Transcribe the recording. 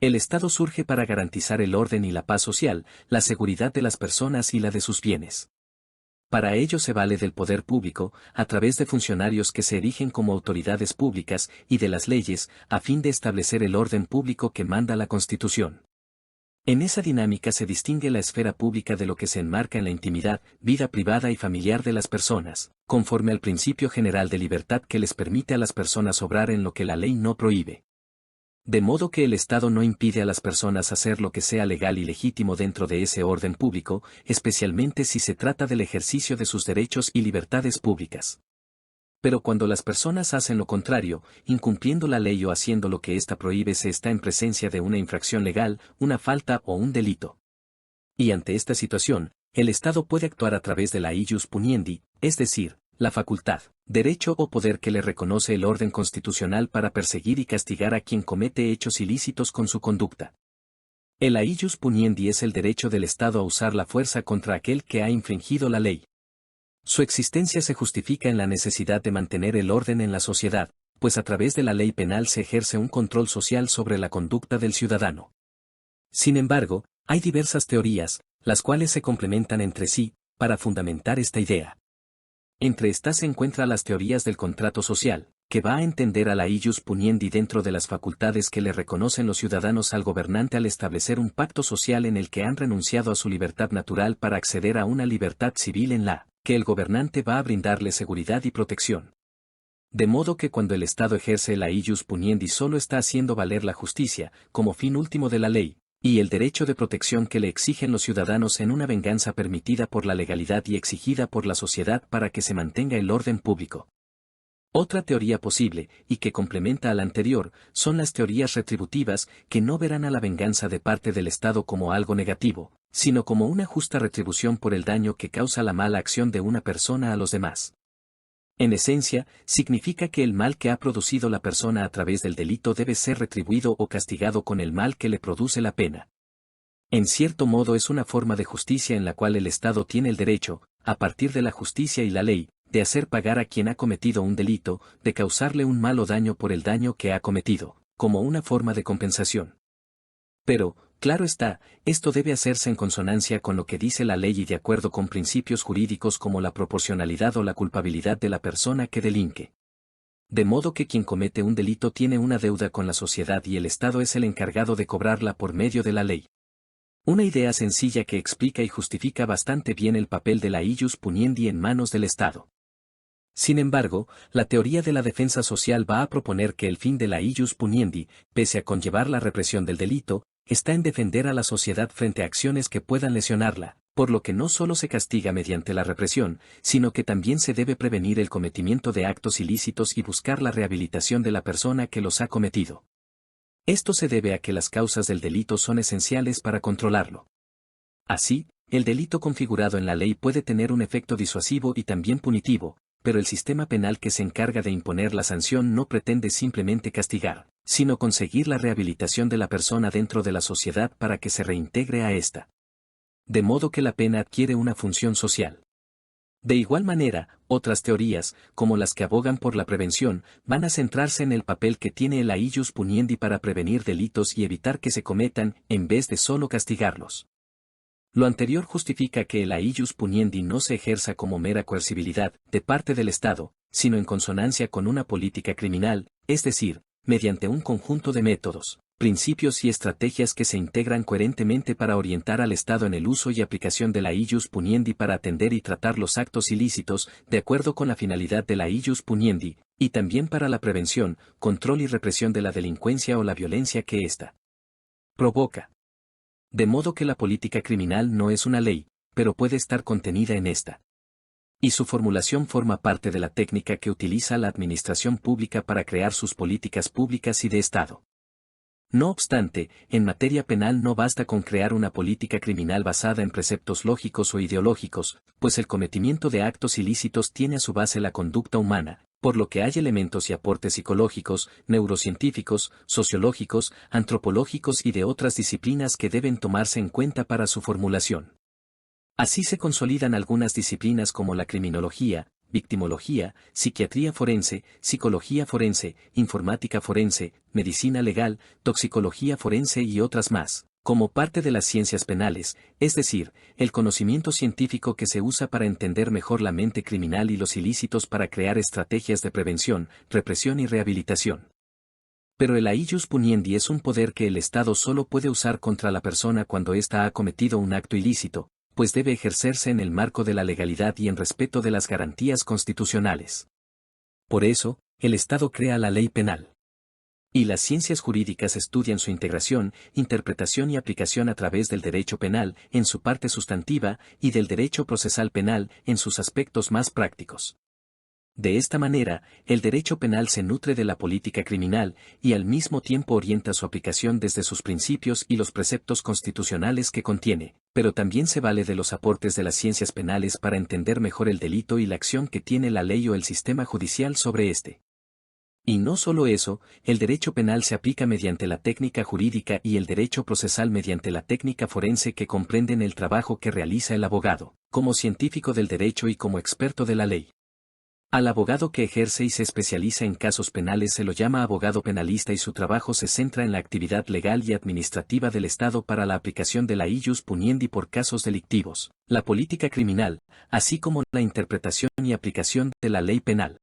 El Estado surge para garantizar el orden y la paz social, la seguridad de las personas y la de sus bienes. Para ello se vale del poder público, a través de funcionarios que se erigen como autoridades públicas, y de las leyes, a fin de establecer el orden público que manda la Constitución. En esa dinámica se distingue la esfera pública de lo que se enmarca en la intimidad, vida privada y familiar de las personas, conforme al principio general de libertad que les permite a las personas obrar en lo que la ley no prohíbe. De modo que el Estado no impide a las personas hacer lo que sea legal y legítimo dentro de ese orden público, especialmente si se trata del ejercicio de sus derechos y libertades públicas. Pero cuando las personas hacen lo contrario, incumpliendo la ley o haciendo lo que ésta prohíbe, se está en presencia de una infracción legal, una falta o un delito. Y ante esta situación, el Estado puede actuar a través de la ius puniendi, es decir, la facultad, derecho o poder que le reconoce el orden constitucional para perseguir y castigar a quien comete hechos ilícitos con su conducta. El ius puniendi es el derecho del Estado a usar la fuerza contra aquel que ha infringido la ley. Su existencia se justifica en la necesidad de mantener el orden en la sociedad, pues a través de la ley penal se ejerce un control social sobre la conducta del ciudadano. Sin embargo, hay diversas teorías, las cuales se complementan entre sí, para fundamentar esta idea. Entre estas se encuentran las teorías del contrato social, que va a entender a la ius puniendi dentro de las facultades que le reconocen los ciudadanos al gobernante al establecer un pacto social en el que han renunciado a su libertad natural para acceder a una libertad civil en la que el gobernante va a brindarle seguridad y protección. De modo que cuando el Estado ejerce la ius puniendi solo está haciendo valer la justicia, como fin último de la ley, y el derecho de protección que le exigen los ciudadanos en una venganza permitida por la legalidad y exigida por la sociedad para que se mantenga el orden público. Otra teoría posible, y que complementa a la anterior, son las teorías retributivas, que no verán a la venganza de parte del Estado como algo negativo, sino como una justa retribución por el daño que causa la mala acción de una persona a los demás. En esencia, significa que el mal que ha producido la persona a través del delito debe ser retribuido o castigado con el mal que le produce la pena. En cierto modo es una forma de justicia en la cual el Estado tiene el derecho, a partir de la justicia y la ley, de hacer pagar a quien ha cometido un delito, de causarle un mal o daño por el daño que ha cometido, como una forma de compensación. Pero, claro está, esto debe hacerse en consonancia con lo que dice la ley y de acuerdo con principios jurídicos como la proporcionalidad o la culpabilidad de la persona que delinque. De modo que quien comete un delito tiene una deuda con la sociedad y el Estado es el encargado de cobrarla por medio de la ley. Una idea sencilla que explica y justifica bastante bien el papel de la ius puniendi en manos del Estado. Sin embargo, la teoría de la defensa social va a proponer que el fin de la ius puniendi, pese a conllevar la represión del delito, está en defender a la sociedad frente a acciones que puedan lesionarla, por lo que no solo se castiga mediante la represión, sino que también se debe prevenir el cometimiento de actos ilícitos y buscar la rehabilitación de la persona que los ha cometido. Esto se debe a que las causas del delito son esenciales para controlarlo. Así, el delito configurado en la ley puede tener un efecto disuasivo y también punitivo, pero el sistema penal que se encarga de imponer la sanción no pretende simplemente castigar, sino conseguir la rehabilitación de la persona dentro de la sociedad para que se reintegre a ésta. De modo que la pena adquiere una función social. De igual manera, otras teorías, como las que abogan por la prevención, van a centrarse en el papel que tiene el ius puniendi para prevenir delitos y evitar que se cometan, en vez de solo castigarlos. Lo anterior justifica que el ius puniendi no se ejerza como mera coercibilidad de parte del Estado, sino en consonancia con una política criminal, es decir, mediante un conjunto de métodos, principios y estrategias que se integran coherentemente para orientar al Estado en el uso y aplicación de la ius puniendi para atender y tratar los actos ilícitos, de acuerdo con la finalidad de la ius puniendi, y también para la prevención, control y represión de la delincuencia o la violencia que ésta provoca. De modo que la política criminal no es una ley, pero puede estar contenida en esta. Y su formulación forma parte de la técnica que utiliza la administración pública para crear sus políticas públicas y de Estado. No obstante, en materia penal no basta con crear una política criminal basada en preceptos lógicos o ideológicos, pues el cometimiento de actos ilícitos tiene a su base la conducta humana, por lo que hay elementos y aportes psicológicos, neurocientíficos, sociológicos, antropológicos y de otras disciplinas que deben tomarse en cuenta para su formulación. Así se consolidan algunas disciplinas como la criminología, victimología, psiquiatría forense, psicología forense, informática forense, medicina legal, toxicología forense y otras más, como parte de las ciencias penales, es decir, el conocimiento científico que se usa para entender mejor la mente criminal y los ilícitos para crear estrategias de prevención, represión y rehabilitación. Pero el aius puniendi es un poder que el Estado solo puede usar contra la persona cuando ésta ha cometido un acto ilícito, pues debe ejercerse en el marco de la legalidad y en respeto de las garantías constitucionales. Por eso, el Estado crea la ley penal. Y las ciencias jurídicas estudian su integración, interpretación y aplicación a través del derecho penal, en su parte sustantiva, y del derecho procesal penal, en sus aspectos más prácticos. De esta manera, el derecho penal se nutre de la política criminal y al mismo tiempo orienta su aplicación desde sus principios y los preceptos constitucionales que contiene, pero también se vale de los aportes de las ciencias penales para entender mejor el delito y la acción que tiene la ley o el sistema judicial sobre este. Y no solo eso, el derecho penal se aplica mediante la técnica jurídica y el derecho procesal mediante la técnica forense que comprenden el trabajo que realiza el abogado, como científico del derecho y como experto de la ley. Al abogado que ejerce y se especializa en casos penales se lo llama abogado penalista y su trabajo se centra en la actividad legal y administrativa del Estado para la aplicación de la ius puniendi por casos delictivos, la política criminal, así como la interpretación y aplicación de la ley penal.